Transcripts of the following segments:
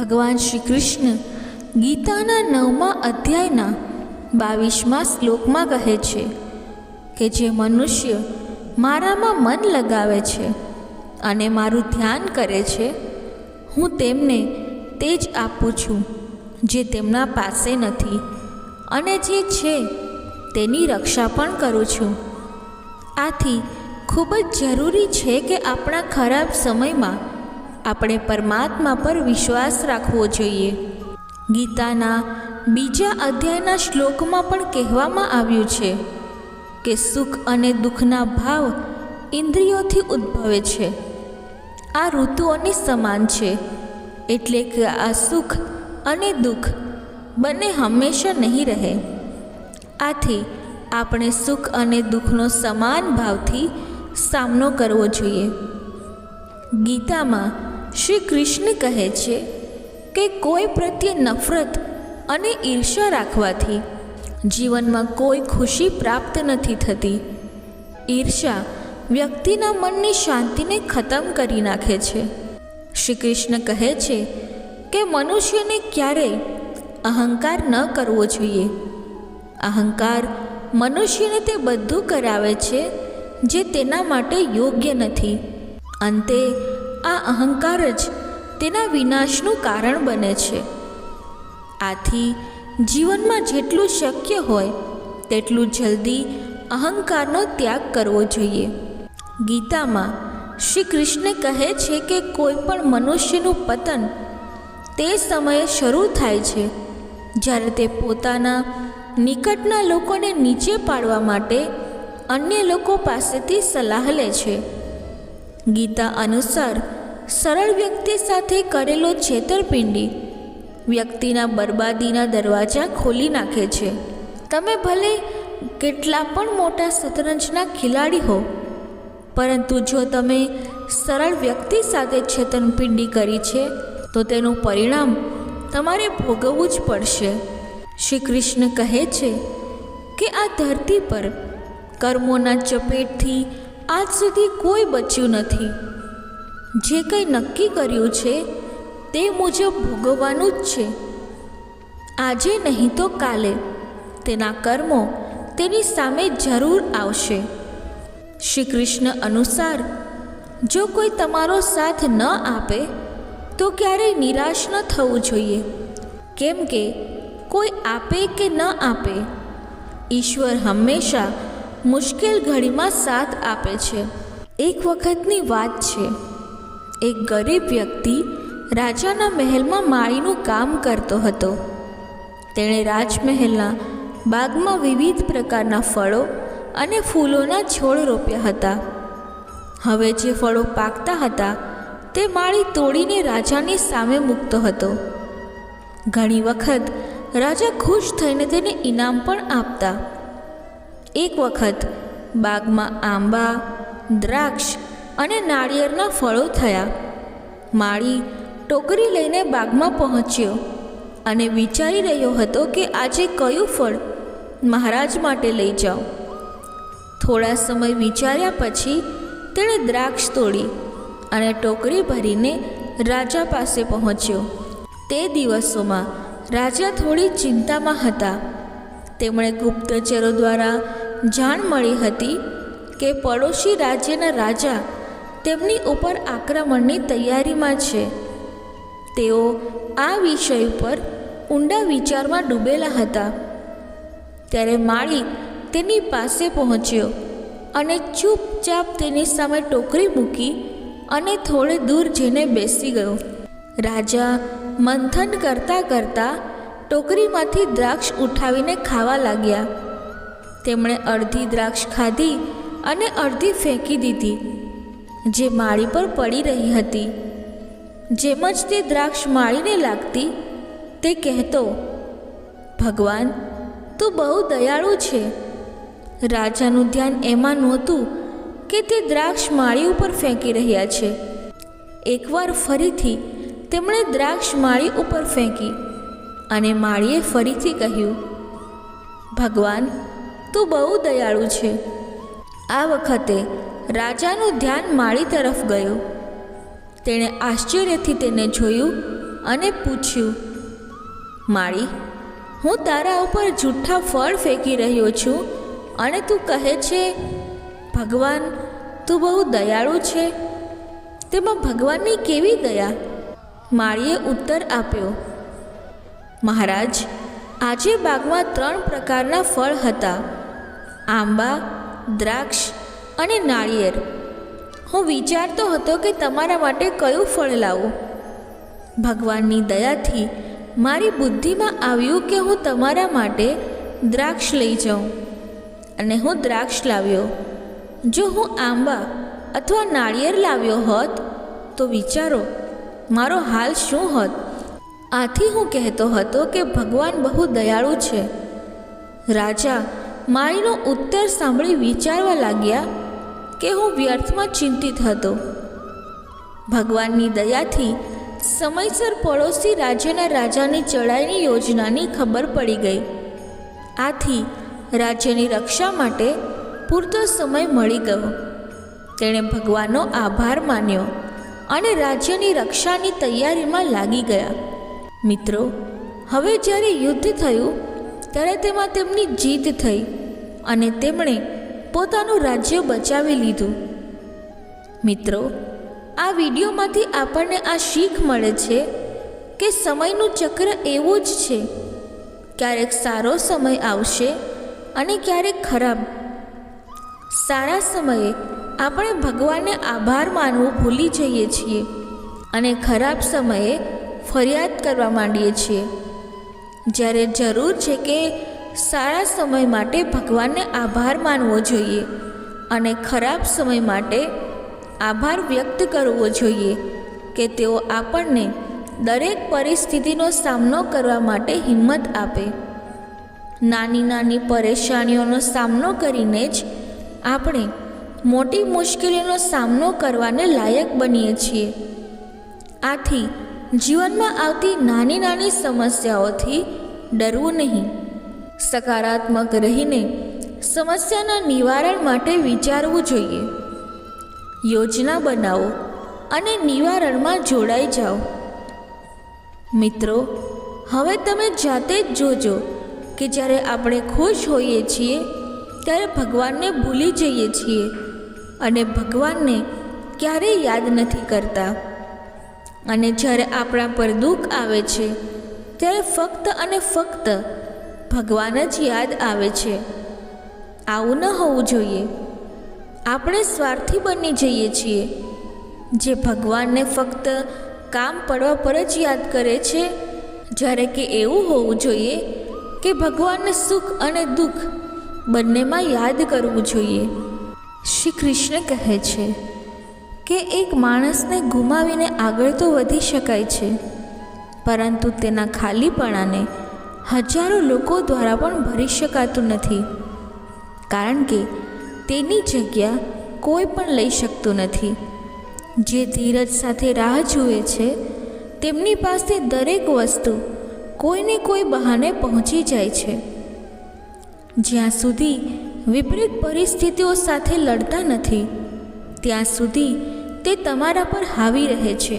ભગવાન શ્રી કૃષ્ણ ગીતાના 9મા અધ્યાયના 22મા શ્લોકમાં કહે છે કે જે મનુષ્ય મારામાં મન લગાવે છે અને મારું ધ્યાન કરે છે, હું તેમને તે જ આપું છું જે તેમના પાસે નથી, અને જે છે તેની રક્ષા પણ કરું છું. આથી ખૂબ જ જરૂરી છે કે આપણા ખરાબ સમયમાં આપણે પરમાત્મા પર વિશ્વાસ રાખવો જોઈએ. ગીતાના 2 અધ્યાયના શ્લોકમાં પણ કહેવામાં આવ્યું છે કે સુખ અને દુઃખના ભાવ ઇન્દ્રિયોથી ઉદ્ભવે છે. આ ઋતુઓની સમાન છે, એટલે કે આ સુખ અને દુઃખ બંને હંમેશા નહીં રહે. આથી આપણે સુખ અને દુઃખનો સમાન ભાવથી સામનો કરવો જોઈએ. ગીતામાં શ્રી કૃષ્ણ કહે છે કે કોઈ પ્રત્યે નફરત અને ઈર્ષ્યા રાખવાથી જીવનમાં કોઈ ખુશી પ્રાપ્ત નથી થતી. ઈર્ષ્યા વ્યક્તિના મનની શાંતિને ખતમ કરી નાખે છે. શ્રી કૃષ્ણ કહે છે કે મનુષ્યને ક્યારેય અહંકાર ન કરવો જોઈએ. અહંકાર મનુષ્યને તે બધું કરાવે છે જે તેના માટે યોગ્ય નથી. અંતે આ અહંકાર જ તેના વિનાશનું કારણ બને છે. આથી જીવનમાં જેટલું શક્ય હોય તેટલું જલ્દી અહંકારનો ત્યાગ કરવો જોઈએ. ગીતામાં શ્રી કૃષ્ણ કહે છે કે કોઈ પણ મનુષ્યનું પતન તે સમયે શરૂ થાય છે જ્યારે તે પોતાના નિકટના લોકોને નીચે પાડવા માટે અન્ય લોકો પાસેથી સલાહ લે છે. ગીતા અનુસાર સરળ વ્યક્તિ સાથે કરેલો છેતરપિંડી વ્યક્તિના બરબાદીના દરવાજા ખોલી નાખે છે. તમે ભલે કેટલા પણ મોટા શતરંજના ખેલાડી હો, પરંતુ જો તમે સરળ વ્યક્તિ સાથે છેતરપિંડી કરી છે તો તેનું પરિણામ તમારે ભોગવવું જ પડશે. શ્રી કૃષ્ણ કહે છે કે આ ધરતી પર કર્મોના ચપેટથી આજ સુધી કોઈ બચ્યું નથી. જે કંઈ નક્કી કર્યું છે તે મુજબ ભોગવવાનું જ છે. આજે નહીં તો કાલે તેના કર્મો તેની સામે જરૂર આવશે. શ્રી કૃષ્ણ અનુસાર જો કોઈ તમારો સાથ ન આપે તો ક્યારેય નિરાશ ન થવું જોઈએ, કેમ કે કોઈ આપે કે ન આપે, ઈશ્વર હંમેશા મુશ્કેલ ઘડીમાં સાથ આપે છે. એક વખતની વાત છે, એક ગરીબ વ્યક્તિ રાજાના મહેલમાં માળીનું કામ કરતો હતો. તેણે રાજમહેલના બાગમાં વિવિધ પ્રકારના ફળો અને ફૂલોના છોડ રોપ્યા હતા. હવે જે ફળો પાકતા હતા તે માળી તોડીને રાજાની સામે મૂકતો હતો. ઘણી વખત રાજા ખુશ થઈને તેને ઇનામ પણ આપતા. એક વખત બાગમાં આંબા, દ્રાક્ષ અને નાળિયેરના ફળો થયા. માળી ટોકરી લઈને બાગમાં પહોંચ્યો અને વિચારી રહ્યો હતો કે આજે કયું ફળ મહારાજ માટે લઈ જાઉં. થોડા સમય વિચાર્યા પછી તેણે દ્રાક્ષ તોડી અને ટોકરી ભરીને રાજા પાસે પહોંચ્યો. તે દિવસોમાં રાજા થોડી ચિંતામાં હતા. તેમણે ગુપ્તચરો દ્વારા જાણ મળી હતી કે પડોશી રાજ્યના રાજા તેમની ઉપર આક્રમણની તૈયારીમાં છે. તેઓ આ વિષય પર ઊંડા વિચારમાં ડૂબેલા હતા. ત્યારે માળી તેની પાસે પહોંચ્યો અને ચૂપચાપ તેની સામે ટોકરી મૂકી અને થોડે દૂર જઈને બેસી ગયો. રાજા મંથન કરતાં કરતાં ટોકરીમાંથી દ્રાક્ષ ઉઠાવીને ખાવા લાગ્યા. તેમણે અડધી દ્રાક્ષ ખાધી અને અડધી ફેંકી દીધી, જે માળી પર પડી રહી હતી. જેમ જ તે દ્રાક્ષ માળીને લાગતી, તે કહેતો, ભગવાન, તું બહુ દયાળુ છે. રાજાનું ધ્યાન એમાં નહોતું કે તે દ્રાક્ષ માળી ઉપર ફેંકી રહ્યા છે. એકવાર ફરીથી તેમણે દ્રાક્ષ માળી ઉપર ફેંકી અને માળીએ ફરીથી કહ્યું, ભગવાન, તું બહુ દયાળુ છે. આ વખતે રાજાનું ધ્યાન માળી તરફ ગયું. તેણે આશ્ચર્યથી તેને જોયું અને પૂછ્યું, માળી, હું તારા ઉપર જૂઠા ફળ ફેંકી રહ્યો છું અને તું કહે છે, ભગવાન તું બહુ દયાળુ છે. તેમાં ભગવાનની કેવી દયા? માળીએ ઉત્તર આપ્યો, મહારાજ, આજે બાગમાં 3 પ્રકારના ફળ હતા, આંબા, દ્રાક્ષ અને નાળિયેર. હું વિચારતો હતો કે તમારા માટે કયું ફળ લાવું. ભગવાનની દયાથી મારી બુદ્ધિમાં આવ્યું કે હું તમારા માટે દ્રાક્ષ લઈ જાઉં, અને હું દ્રાક્ષ લાવ્યો. જો હું આંબા અથવા નાળિયેર લાવ્યો હોત તો વિચારો મારો હાલ શું હોત. આથી હું કહેતો હતો કે ભગવાન બહુ દયાળુ છે. રાજા માળીનો ઉત્તર સાંભળી વિચારવા લાગ્યા કે હું વ્યર્થમાં ચિંતિત હતો. ભગવાનની દયાથી સમયસર પડોશી રાજ્યના રાજાની ચડાઈની યોજનાની ખબર પડી ગઈ. આથી રાજ્યની રક્ષા માટે પૂરતો સમય મળી ગયો. તેણે ભગવાનનો આભાર માન્યો અને રાજ્યની રક્ષાની તૈયારીમાં લાગી ગયા. મિત્રો, હવે જ્યારે યુદ્ધ થયું ત્યારે તેમાં તેમની જીત થઈ અને તેમણે પોતાનું રાજ્ય બચાવી લીધું. મિત્રો, આ વિડીયોમાંથી આપણને આ શીખ મળે છે કે સમયનું ચક્ર એવું જ છે. ક્યારેક સારો સમય આવશે અને ક્યારેક ખરાબ. સારા સમયે આપણે ભગવાનને આભાર માનવું ભૂલી જઈએ છીએ અને ખરાબ સમયે ફરિયાદ કરવા માંડીએ છીએ. જ્યારે જરૂર છે કે સારા સમય માટે ભગવાનને આભાર માનવો જોઈએ અને ખરાબ સમય માટે આભાર વ્યક્ત કરવો જોઈએ કે તેઓ આપણને દરેક પરિસ્થિતિનો સામનો કરવા માટે હિંમત આપે. નાની નાની પરેશાનીઓનો સામનો કરીને જ આપણે મોટી મુશ્કેલીનો સામનો કરવાને લાયક બનીએ છીએ. આથી જીવનમાં આવતી નાની નાની સમસ્યાઓથી ડરવું નહીં. સકારાત્મક રહીને સમસ્યાના નિવારણ માટે વિચારવું જોઈએ. યોજના બનાવો અને નિવારણમાં જોડાઈ જાઓ. મિત્રો, હવે તમે જાતે જ જોજો કે જ્યારે આપણે ખુશ હોઈએ છીએ ત્યારે ભગવાનને ભૂલી જઈએ છીએ અને ભગવાનને ક્યારેય યાદ નથી કરતા. અને જ્યારે આપણા પર દુઃખ આવે છે ત્યારે ફક્ત અને ફક્ત ભગવાન જ યાદ આવે છે. આવું ન હોવું જોઈએ. આપણે સ્વાર્થી બની જઈએ છીએ જે ભગવાનને ફક્ત કામ પડવા પર જ યાદ કરે છે, જ્યારે કે એવું હોવું જોઈએ કે ભગવાનને સુખ અને દુઃખ બંનેમાં યાદ કરવું જોઈએ. શ્રી કૃષ્ણ કહે છે કે એક માણસને ગુમાવીને આગળ તો વધી શકાય છે, પરંતુ તેના ખાલીપણાને હજારો લોકો દ્વારા પણ ભરી શકાતું નથી, કારણ કે તેની જગ્યા કોઈ પણ લઈ શકતું નથી. જે ધીરજ સાથે રાહ જુએ છે તેમની પાસે દરેક વસ્તુ કોઈને કોઈ બહાને પહોંચી જાય છે. જ્યાં સુધી વિપરીત પરિસ્થિતિઓ સાથે લડતા નથી ત્યાં સુધી તે તમારા પર હાવી રહે છે.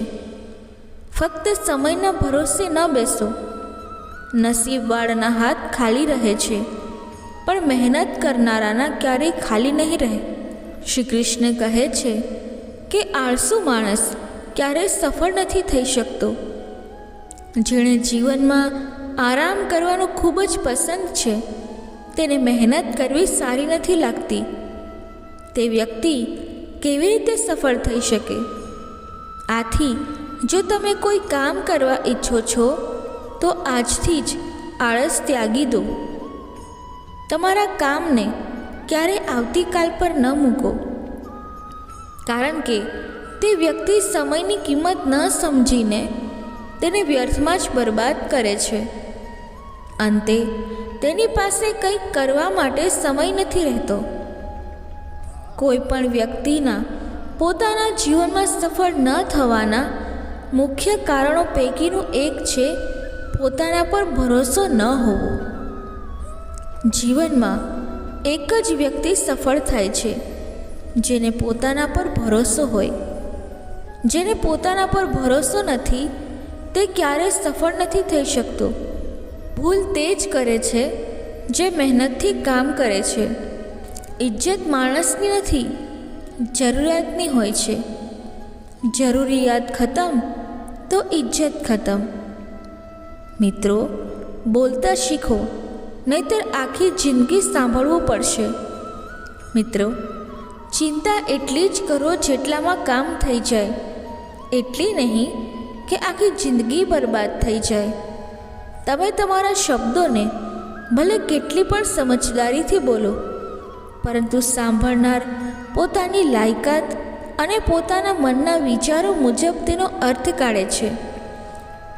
ફક્ત સમયના ભરોસે ન બેસો. નસીબવાળાના હાથ ખાલી રહે છે, પણ મહેનત કરનારાના ક્યારેય ખાલી નહીં રહે. શ્રી કૃષ્ણ કહે છે કે આળસુ માણસ ક્યારેય સફળ નથી થઈ શકતો. જેણે જીવનમાં આરામ કરવાનું ખૂબ જ પસંદ છે તેને મહેનત કરવી સારી નથી લાગતી. તે વ્યક્તિ કેવી રીતે સફળ થઈ શકે? આથી જો તમે કોઈ કામ કરવા ઈચ્છો છો તો આજથી જ આળસ ત્યાગી દો. તમારા કામને ક્યારેય આવતીકાલ પર ન મૂકો, કારણ કે તે વ્યક્તિ સમયની કિંમત ન સમજીને તેને વ્યર્થમાં જ બરબાદ કરે છે. અંતે તેની પાસે કંઈક કરવા માટે સમય નથી રહેતો. કોઈ પણ વ્યક્તિના પોતાના જીવનમાં સફળ ન થવાના મુખ્ય કારણો પૈકીનું એક છે પોતાના પર ભરોસો ન હોવો. જીવનમાં એક જ વ્યક્તિ સફળ થાય છે જેને પોતાના પર ભરોસો હોય. જેને પોતાના પર ભરોસો નથી તે ક્યારેય સફળ નથી થઈ શકતો. ભૂલ તે જ કરે છે જે મહેનતથી કામ કરે છે. ઇજ્જત માણસની નથી, જરૂરિયાતની હોય છે. જરૂરિયાત ખતમ તો ઇજ્જત ખતમ. મિત્રો, બોલતા શીખો, નહીંતર આખી જિંદગી સાંભળવું પડશે. મિત્રો, ચિંતા એટલી જ કરો જેટલામાં કામ થઈ જાય, એટલી નહીં કે આખી જિંદગી બરબાદ થઈ જાય. તમે તમારા શબ્દોને ભલે કેટલી પણ સમજદારીથી બોલો, પરંતુ સાંભળનાર પોતાની લાયકાત અને પોતાના મનના વિચારો મુજબ તેનો અર્થ કાઢે છે.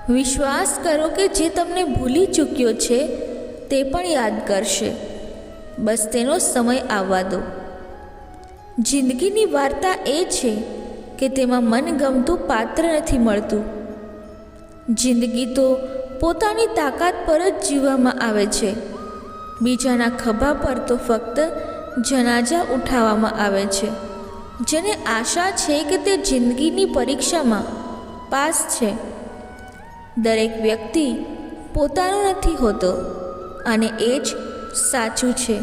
વિશ્વાસ કરો કે જે તમને ભૂલી ચૂક્યો છે તે પણ યાદ કરશે. બસ તેનો સમય આવવા દો. જિંદગીની વાર્તા એ છે કે તેમાં મનગમતું પાત્ર નથી મળતું. જિંદગી તો પોતાની તાકાત પર જ જીવવામાં આવે છે. બીજાના ખભા પર તો ફક્ત જનાજા ઉઠાવવામાં આવે છે. જેને આશા છે કે તે જિંદગીની પરીક્ષામાં પાસ છે. દરેક વ્યક્તિ પોતાનો નથી હોતો, અને એ જ સાચું છે.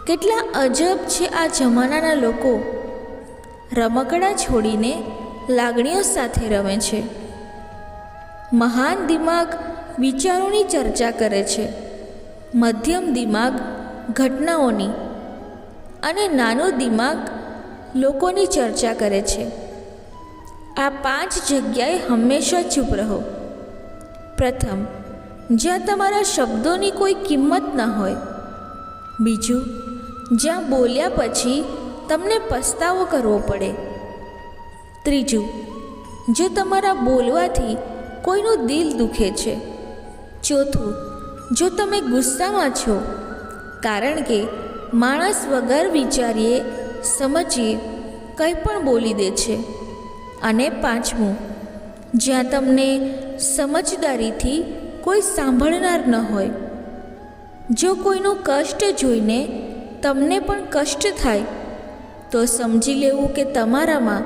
કેટલા અજબ છે આ જમાનાના લોકો. રમકડા છોડીને લાગણીઓ સાથે રમે છે. મહાન દિમાગ વિચારોની ચર્ચા કરે છે, મધ્યમ દિમાગ ઘટનાઓની, અને નાનો દિમાગ લોકોની ચર્ચા કરે છે. આ 5 જગ્યાએ હંમેશા ચૂપ રહો. પ્રથમ, જ્યાં તમારા શબ્દોની કોઈ કિંમત ન હોય. બીજું, જ્યાં બોલ્યા પછી તમને પસ્તાવો કરવો પડે. ત્રીજું, જો તમારા બોલવાથી કોઈનું દિલ દુખે છે. ચોથું, જો તમે ગુસ્સામાં છો, કારણ કે માણસ વગર વિચારીએ સમજીએ કંઈ પણ બોલી દે છે. અને પાંચમું, જ્યાં તમને સમજદારીથી કોઈ સાંભળનાર ન હોય. જો કોઈનું કષ્ટ જોઈને તમને પણ કષ્ટ થાય તો સમજી લેવું કે તમારામાં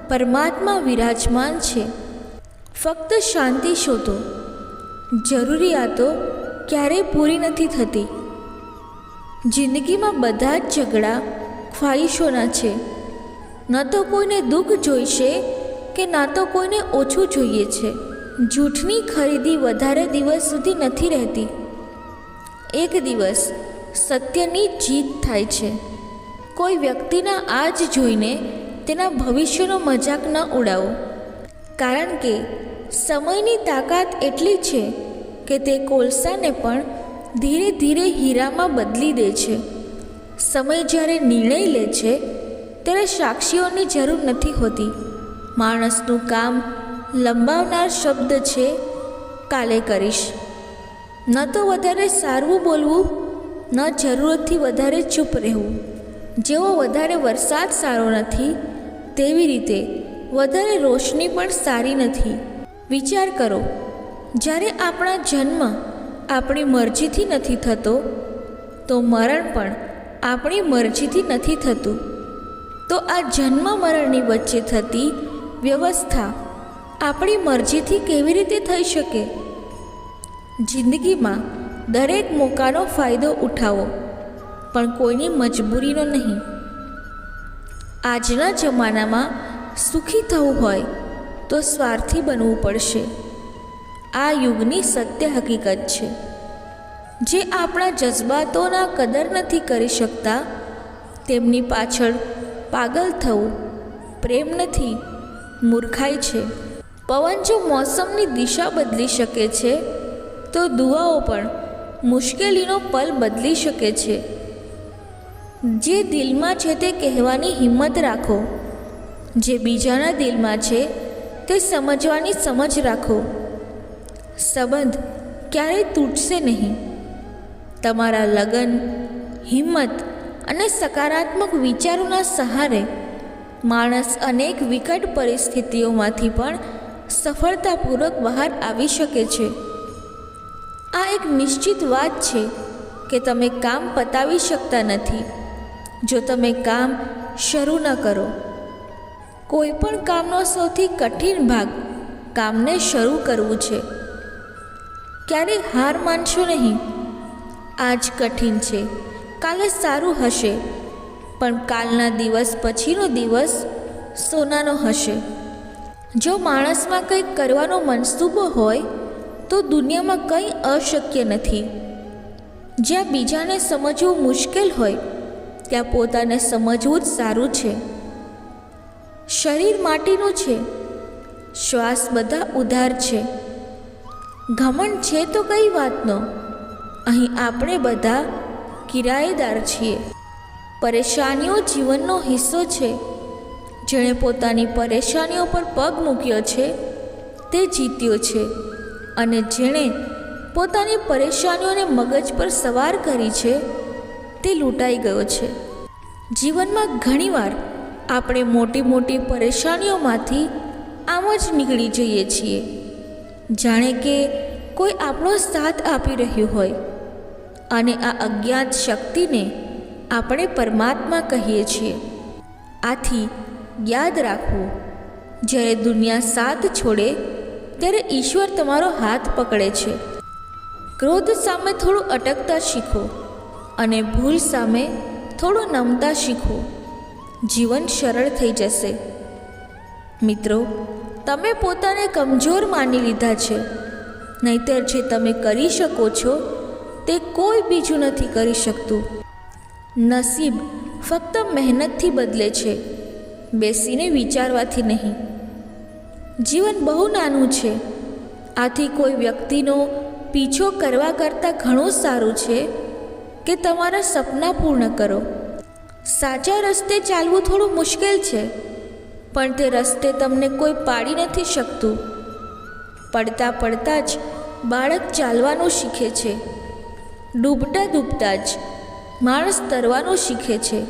પરમાત્મા વિરાજમાન છે. ફક્ત શાંતિ શોધો. જરૂરિયાતો ક્યારેય પૂરી નથી થતી. જિંદગીમાં બધા જ ઝઘડા ખ્વાહિશોના છે. ન તો કોઈને દુઃખ જોઈશે કે ના તો કોઈને ઓછું જોઈએ છે. જૂઠની ખરીદી વધારે દિવસ સુધી નથી રહેતી. એક દિવસ સત્યની જીત થાય છે. કોઈ વ્યક્તિના આજ જોઈને તેના ભવિષ્યનો મજાક ન ઉડાવો, કારણ કે સમયની તાકાત એટલી છે કે તે કોલસાને પણ ધીરે ધીરે હીરામાં બદલી દે છે. સમય જ્યારે નિર્ણય લે છે ત્યારે સાક્ષીઓની જરૂર નથી હોતી. માણસનું કામ લંબાવનાર શબ્દ છે કાલે કરીશ. ન તો વધારે સારું બોલવું, ન જરૂરતથી વધારે ચૂપ રહેવું. જેવો વધારે વરસાદ સારો નથી, તેવી રીતે વધારે રોશની પણ સારી નથી. વિચાર કરો, જ્યારે આપણા જન્મ આપણી મરજીથી નથી થતો, તો મરણ પણ આપણી મરજીથી નથી થતું. તો આ જન્મ મરણની વચ્ચે થતી વ્યવસ્થા આપણી મરજીથી કેવી રીતે થઈ શકે? જિંદગીમાં દરેક મોકાનો ફાયદો ઉઠાવો, પણ કોઈની મજબૂરીનો નહીં. આજના જમાનામાં સુખી થવું હોય તો સ્વાર્થી બનવું પડશે. આ યુગની સત્ય હકીકત છે. જે આપણા જજ્બાતોના કદર નથી કરી શકતા, તેમની પાછળ પાગલ થવું પ્રેમ નથી, મૂર્ખાઈ છે. પવન જો મોસમની દિશા બદલી શકે છે, તો દુઆઓ પણ મુશ્કેલીનો પલ બદલી શકે છે. જે દિલમાં છે તે કહેવાની હિંમત રાખો. જે બીજાના દિલમાં છે તે સમજવાની સમજ રાખો. સંબંધ ક્યારેય તૂટશે નહીં. તમારા લગન, હિંમત અને સકારાત્મક વિચારોના સહારે માણસ અનેક વિકટ પરિસ્થિતિઓમાંથી પણ સફળતાપૂર્વક બહાર આવી શકે છે. આ એક નિશ્ચિત વાત છે કે તમે કામ પતાવી શકતા નથી જો તમે કામ શરૂ ન કરો. કોઈ પણ કામનો સૌથી કઠિન ભાગ કામને શરૂ કરવું છે. ક્યારેય હાર માનશો નહીં. આજ કઠિન છે, કાલે સારું હશે, પણ કાલના દિવસ પછીનો દિવસ સોનાનો હશે. જો માણસમાં કંઈક કરવાનો મનસૂબો હોય તો દુનિયામાં કંઈ અશક્ય નથી. જ્યાં બીજાને સમજવું મુશ્કેલ હોય ત્યાં પોતાને સમજવું જ સારું છે. શરીર માટીનું છે, શ્વાસ બધા ઉધાર છે. ઘમંડ છે તો કઈ વાતનો, અહીં આપણે બધા કિરાયેદાર છીએ. પરેશાનીઓ જીવનનો હિસ્સો છે. જેણે પોતાની પરેશાનીઓ પર પગ મૂક્યો છે તે જીત્યો છે, અને જેણે પોતાની પરેશાનીઓને મગજ પર સવાર કરી છે તે લૂંટાઈ ગયો છે. જીવનમાં ઘણીવાર આપણે મોટી મોટી પરેશાનીઓમાંથી આમ જ નીકળી જઈએ છીએ, જાણે કે કોઈ આપણો સાથ આપી રહ્યું હોય, અને આ અજ્ઞાત શક્તિને આપણે પરમાત્મા કહીએ છીએ. આથી યાદ રાખવું, જ્યારે દુનિયા સાથ છોડે ત્યારે ઈશ્વર તમારો હાથ પકડે છે. ક્રોધ સામે થોડું અટકતા શીખો અને ભૂલ સામે થોડું નમતા શીખો. જીવન સરળ થઈ જશે. મિત્રો, તમે પોતાને કમજોર માની લીધા છે, નહીંતર જે તમે કરી શકો છો તે કોઈ બીજું નથી કરી શકતું. નસીબ ફક્ત મહેનતથી બદલે છે, બેસીને વિચારવાથી નહીં. જીવન બહુ નાનું છે, આથી કોઈ વ્યક્તિનો પીછો કરવા કરતાં ઘણું સારું છે કે તમારા સપના પૂર્ણ કરો. સાચા રસ્તે ચાલવું થોડું મુશ્કેલ છે, પણ તે રસ્તે તમને કોઈ પાડી નથી શકતું. પડતા પડતા જ બાળક ચાલવાનું શીખે છે. ડૂબતા ડૂબતા જ માણસ તરવાનું શીખે છે.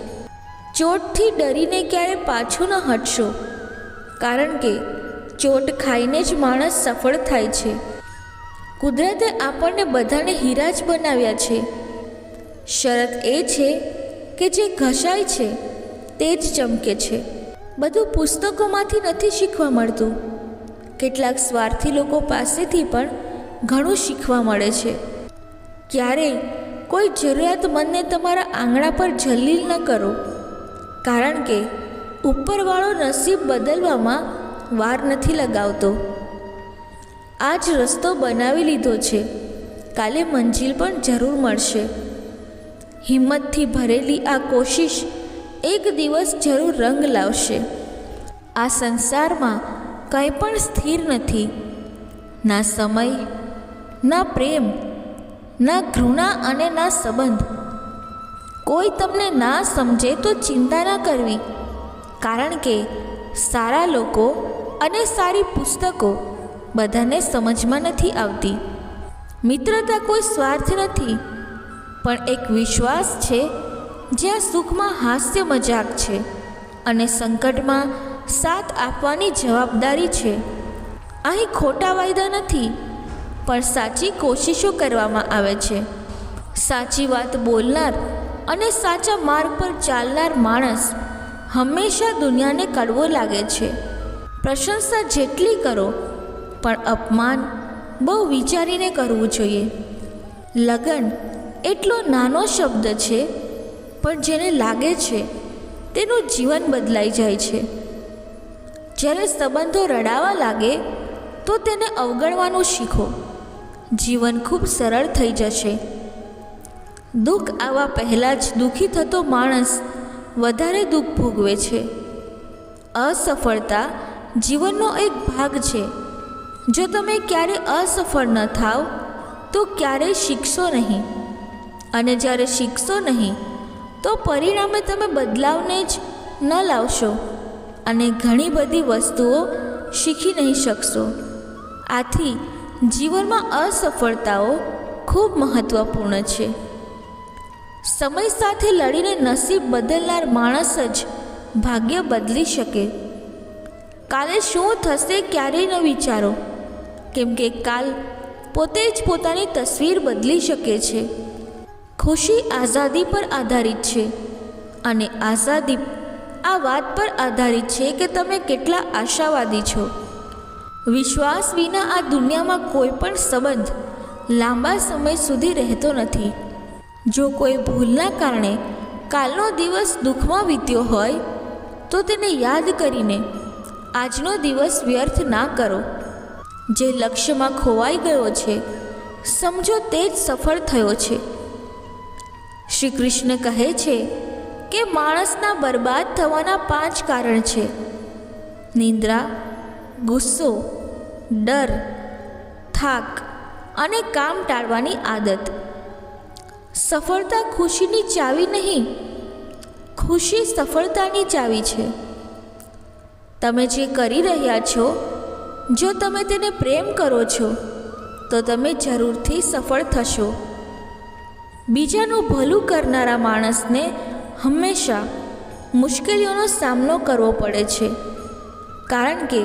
ચોટથી ડરીને ક્યારે પાછું ન હટશો, કારણ કે ચોટ ખાઈને જ માણસ સફળ થાય છે. કુદરતે આપણને બધાને હીરા જ બનાવ્યા છે. શરત એ છે કે જે ઘસાય છે તે જ ચમકે છે. બધું પુસ્તકોમાંથી નથી શીખવા મળતું. કેટલાક સ્વાર્થી લોકો પાસેથી પણ ઘણું શીખવા મળે છે. ક્યારેય કોઈ જરૂરિયાતમંદને તમારા આંગણા પર જલીલ ન કરો, કારણ કે ઉપરવાળો નસીબ બદલવામાં વાર નથી લગાવતો. આ જ રસ્તો બનાવી લીધો છે, કાલે મંજિલ પણ જરૂર મળશે. હિંમતથી ભરેલી આ કોશિશ એક દિવસ જરૂર રંગ લાવશે. આ સંસારમાં કંઈ પણ સ્થિર નથી. ના સમય, ના પ્રેમ, ના ઘૃણા અને ના સંબંધ. કોઈ તમને ના સમજે તો ચિંતા ના કરવી, કારણ કે સારા લોકો અને સારી પુસ્તકો બધાને સમજમાં નથી આવતી. મિત્રતા કોઈ સ્વાર્થ નથી, પણ એક વિશ્વાસ છે જ્યાં સુખમાં હાસ્ય મજાક છે અને સંકટમાં સાથ આપવાની જવાબદારી છે. અહીં ખોટા વાયદા નથી, પણ સાચી કોશિશો કરવામાં આવે છે. સાચી વાત બોલનાર અને સાચા માર્ગ પર ચાલનાર માણસ હંમેશા દુનિયાને કડવો લાગે છે. પ્રશંસા જેટલી કરો, પણ અપમાન બહુ વિચારીને કરવું જોઈએ. લગન એટલો નાનો શબ્દ છે, પણ જેને લાગે છે તેનું જીવન બદલાઈ જાય છે. જ્યારે સંબંધો રડાવા લાગે તો તેને અવગણવાનું શીખો. જીવન ખૂબ સરળ થઈ જશે. દુઃખ આવવા પહેલાં જ દુઃખી થતો માણસ વધારે દુઃખ ભોગવે છે. અસફળતા જીવનનો એક ભાગ છે. જો તમે ક્યારે અસફળ ન થાવ તો ક્યારેય શીખશો નહીં, અને જ્યારે શીખશો નહીં તો પરિણામે તમે બદલાવને જ ન લાવશો અને ઘણી બધી વસ્તુઓ શીખી નહીં શકશો. આથી જીવનમાં અસફળતાઓ ખૂબ મહત્ત્વપૂર્ણ છે. સમય સાથે લડીને નસીબ બદલનાર માણસ જ ભાગ્ય બદલી શકે. કાલે શું થશે ક્યારેય ન વિચારો, કેમ કે કાલ પોતે જ પોતાની તસવીર બદલી શકે છે. ખુશી આઝાદી પર આધારિત છે, અને આઝાદી આ વાત પર આધારિત છે કે તમે કેટલા આશાવાદી છો. વિશ્વાસ વિના આ દુનિયામાં કોઈ પણ સંબંધ લાંબા સમય સુધી રહેતો નથી. જો કોઈ ભૂલના કારણે કાલનો દિવસ દુઃખમાં વીત્યો હોય તો તેને યાદ કરીને આજનો દિવસ વ્યર્થ ના કરો. જે લક્ષ્યમાં ખોવાઈ ગયો છે સમજો તે જ સફળ થયો છે. શ્રી કૃષ્ણ કહે છે કે માણસના બરબાદ થવાના 5 કારણ છે: નિંદ્રા, ગુસ્સો, ડર, થાક અને કામ ટાળવાની આદત. સફળતા ખુશીની ચાવી નહીં, ખુશી સફળતાની ચાવી છે. તમે જે કરી રહ્યા છો, જો તમે તેને પ્રેમ કરો છો તો તમે જરૂરથી સફળ થશો. બીજાનું ભલું કરનારા માણસને હંમેશા મુશ્કેલીઓનો સામનો કરવો પડે છે, કારણ કે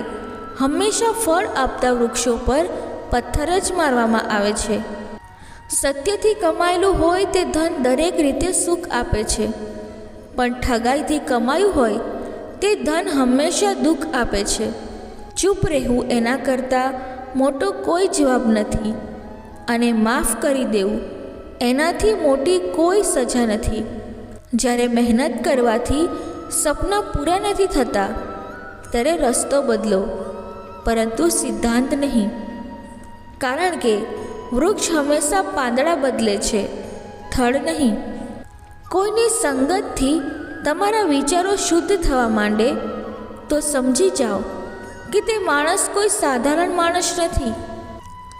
હંમેશા ફળ આપતા વૃક્ષો પર પથ્થર જ મારવામાં આવે છે. સત્યથી કમાયેલું હોય તે ધન દરેક રીતે સુખ આપે છે, પણ ઠગાઈથી કમાયું હોય તે ધન હંમેશા દુઃખ આપે છે. ચૂપ રહેવું એના કરતાં મોટો કોઈ જવાબ નથી, અને માફ કરી દેવું એનાથી મોટી કોઈ સજા નથી. જ્યારે મહેનત કરવાથી સપના પૂરા નથી થતા ત્યારે રસ્તો બદલો, પરંતુ સિદ્ધાંત નહીં, કારણ કે વૃક્ષ હંમેશા પાંદડા બદલે છે, થડ નહીં. કોઈની સંગતથી તમારા વિચારો શુદ્ધ થવા માંડે તો સમજી જાઓ કે તે માણસ કોઈ સાધારણ માણસ નથી.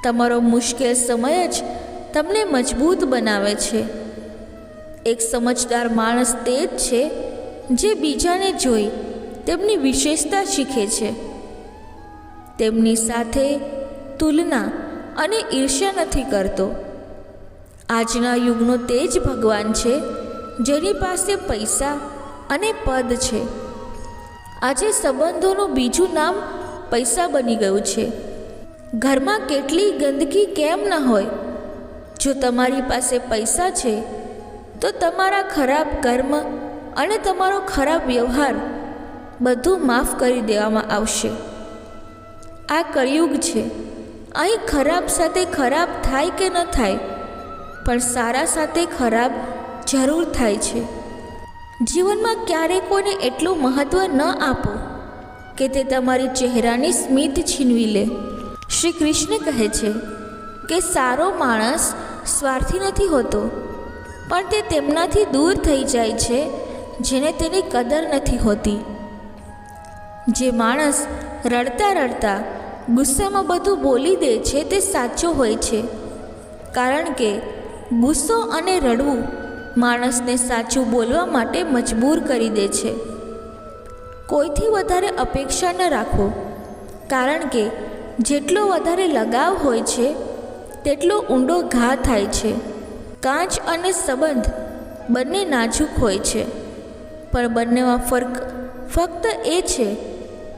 તમારો મુશ્કેલ સમય જ તમને મજબૂત બનાવે છે. એક સમજદાર માણસ તે જ છે જે બીજાને જોઈ તેમની વિશેષતા શીખે છે. તેમની સાથે તુલના અને ઈર્ષ્યા નથી કરતો. આજના યુગનો તે જ ભગવાન છે જેની પાસે પૈસા અને પદ છે. આજે સંબંધોનું બીજું નામ પૈસા બની ગયું છે. ઘરમાં કેટલી ગંદકી કેમ ન હોય, જો તમારી પાસે પૈસા છે તો તમારા ખરાબ કર્મ અને તમારો ખરાબ વ્યવહાર બધું માફ કરી દેવામાં આવશે. આ કળિયુગ છે. અહીં ખરાબ સાથે ખરાબ થાય કે ન થાય, પણ સારા સાથે ખરાબ જરૂર થાય છે. જીવનમાં ક્યારેય કોઈને એટલું મહત્ત્વ ન આપો કે તે તમારી ચહેરાની સ્મિત છીનવી લે. શ્રી કૃષ્ણ કહે છે કે સારો માણસ સ્વાર્થી નથી હોતો, પણ તે તેમનાથી દૂર થઈ જાય છે જેને તેની કદર નથી હોતી. જે માણસ રડતા રડતા ગુસ્સામાં બધું બોલી દે છે તે સાચો હોય છે, કારણ કે ગુસ્સો અને રડવું માણસને સાચું બોલવા માટે મજબૂર કરી દે છે. કોઈથી વધારે અપેક્ષા ન રાખો, કારણ કે જેટલો વધારે લગાવ હોય છે તેટલો ઊંડો ઘા થાય છે. કાચ અને સંબંધ બંને નાજુક હોય છે, પણ બંનેમાં ફરક ફક્ત એ છે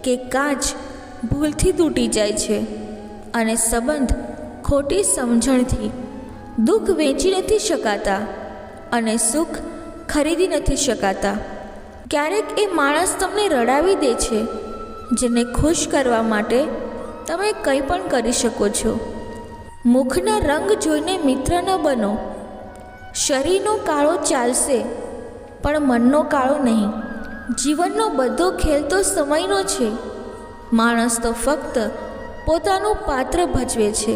કે કાચ ભૂલથી તૂટી જાય છે અને સંબંધ ખોટી સમજણથી. દુઃખ વેચી નથી શકાતા અને સુખ ખરીદી નથી શકાતા. ક્યારેક એ માણસ તમને રડાવી દે છે જેને ખુશ કરવા માટે તમે કંઈ પણ કરી શકો છો. મુખના રંગ જોઈને મિત્ર ન બનો. શરીરનો કાળો ચાલશે પણ મનનો કાળો નહીં. જીવનનો બધો ખેલ તો સમયનો છે. માણસ તો ફક્ત પોતાનું પાત્ર ભજવે છે.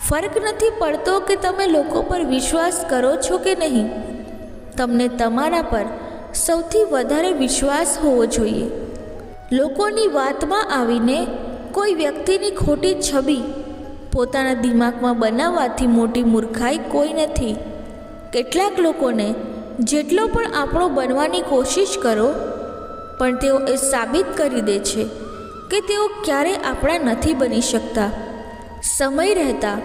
ફરક નથી પડતો કે તમે લોકો પર વિશ્વાસ કરો છો કે નહીં. તમને તમારા પર સૌથી વધારે વિશ્વાસ હોવો જોઈએ. લોકોની વાતમાં આવીને કોઈ વ્યક્તિની ખોટી છબી પોતાના દિમાગમાં બનાવવાથી મોટી મૂર્ખાઈ કોઈ નથી. કેટલાક લોકોને જેટલો પણ આપણો બનવાની કોશિશ કરો, પણ તેઓ એ સાબિત કરી દે છે કે તેઓ ક્યારેય આપણા નથી બની શકતા. સમય રહેતા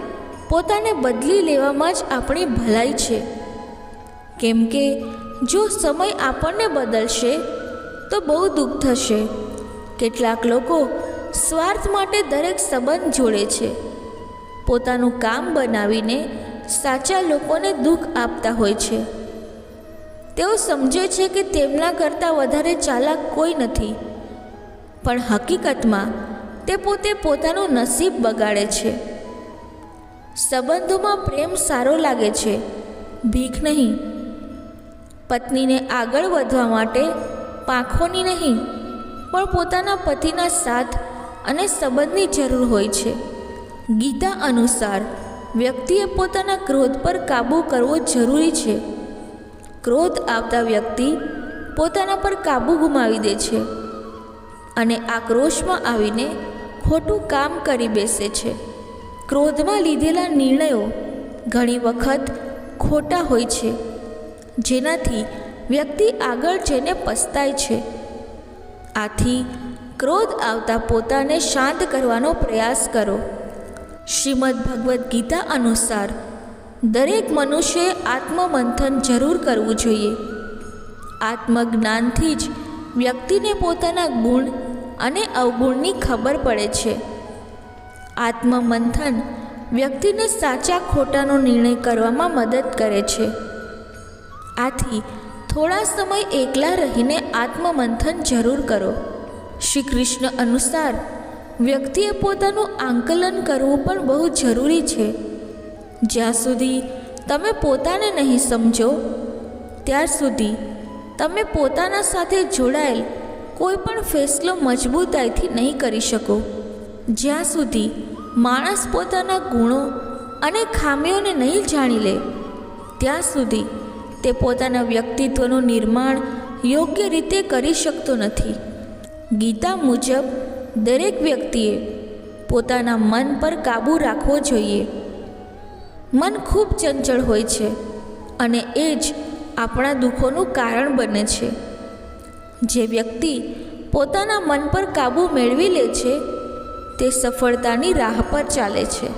પોતાને બદલી લેવામાં જ આપણી ભલાઈ છે, કેમ કે જો સમય આપણને બદલશે તો બહુ દુઃખ થશે. કેટલાક લોકો સ્વાર્થ માટે દરેક સંબંધ જોડે છે. પોતાનું કામ બનાવીને સાચા લોકોને દુઃખ આપતા હોય છે. તેઓ સમજે છે કે તેમના કરતાં વધારે ચાલાક કોઈ નથી, પણ હકીકતમાં તે પોતે પોતાનું નસીબ બગાડે છે. સંબંધોમાં પ્રેમ સારો લાગે છે, ભીખ નહીં. પત્નીને આગળ વધવા માટે પાંખોની નહીં, પણ પોતાના પતિના સાથ અને સંબંધની જરૂર હોય છે. ગીતા અનુસાર વ્યક્તિએ પોતાના ક્રોધ પર કાબૂ કરવો જરૂરી છે. ક્રોધ આવતા વ્યક્તિ પોતાના પર કાબૂ ગુમાવી દે છે અને આક્રોશમાં આવીને ખોટું કામ કરી બેસે છે. ક્રોધમાં લીધેલા નિર્ણયો ઘણી વખત ખોટા હોય છે, જેનાથી વ્યક્તિ આગળ જઈને પસ્તાય છે. આથી ક્રોધ આવતા પોતાને શાંત કરવાનો પ્રયાસ કરો. શ્રીમદ્ ભગવદ્ ગીતા અનુસાર દરેક મનુષ્યએ આત્મમંથન જરૂર કરવું જોઈએ. આત્મજ્ઞાનથી જ વ્યક્તિને પોતાના ગુણ અને અવગુણની ખબર પડે છે. આત્મમંથન વ્યક્તિને સાચા ખોટાનો નિર્ણય કરવામાં મદદ કરે છે. આથી થોડા સમય એકલા રહીને આત્મમંથન જરૂર કરો. શ્રી કૃષ્ણ અનુસાર વ્યક્તિએ પોતાનું આંકલન કરવું પણ બહુ જરૂરી છે. જ્યાં સુધી તમે પોતાને નહીં સમજો, ત્યાર સુધી તમે પોતાના સાથે જોડાયેલ કોઈ પણ ફેસલો મજબૂતાઈથી નહીં કરી શકો. જ્યાં સુધી માણસ પોતાના ગુણો અને ખામીઓને નહીં જાણી લે, ત્યાં સુધી તે પોતાના વ્યક્તિત્વનું નિર્માણ યોગ્ય રીતે કરી શકતો નથી. ગીતા મુજબ દરેક વ્યક્તિએ પોતાના મન પર કાબૂ રાખવો જોઈએ. મન ખૂબ ચંચળ હોય છે અને એ જ આપણા દુઃખોનું કારણ બને છે. જે વ્યક્તિ પોતાના મન પર કાબૂ મેળવી લે છે તે સફળતાની રાહ પર ચાલે છે.